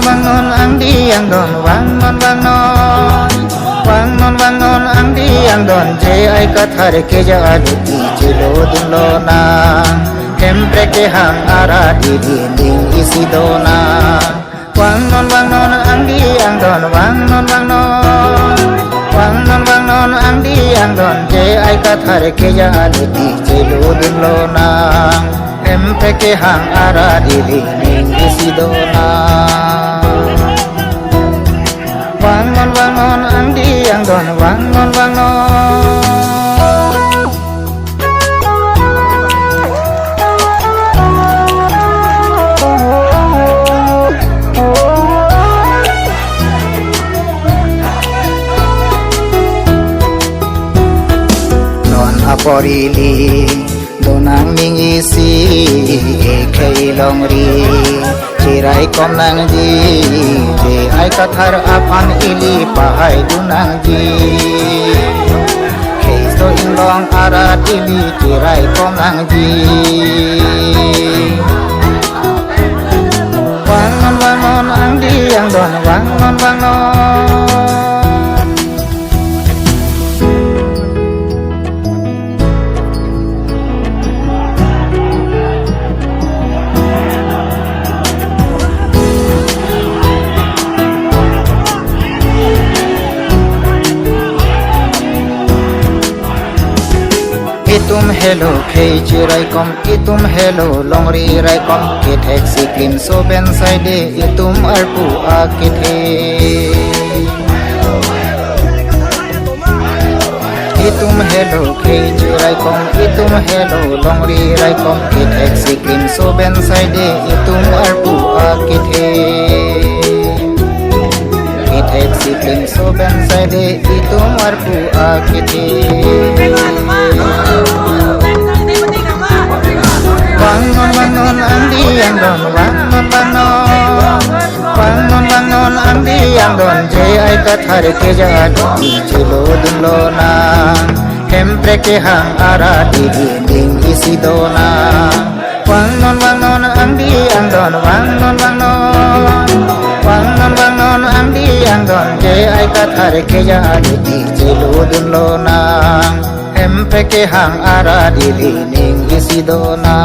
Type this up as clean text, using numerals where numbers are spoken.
wangon ang diang don wangon ang diang don je ai kathar ke jaluti jelo dunlo na hempre ke hang ara didi ning isi dona wangon ang diang don wangon ang diang don je ai kathar ke jaluti jelo dunlo na hempre ke hang ara didi ning isi dona wangon ang diang don wangon non aporili donang mingisi ekai longri cirai kom nang ji je ai kathar apan ili pahai dunang ji keiso inlong arat ili cirai kom nang ji wangon ang diang don wangon itum hello khei chirai kom itum hello longri rai kom ke taxi clean so ben side itum arpu akithe itum hello khei chirai kom itum hello longri rai kom ke taxi clean so ben side itum arpu akithe ke taxi clean so ben side itum arpu akithe wangon ang diang don wangon ang diang don je ai kathar ke jaluti jelo dunlo na hempre ke hang ara didi ning isi dona wangon ang diang don wangon ang diang don je ai kathar ke jaluti jelo dunlo na hempre ke hang ara didi ning isi dona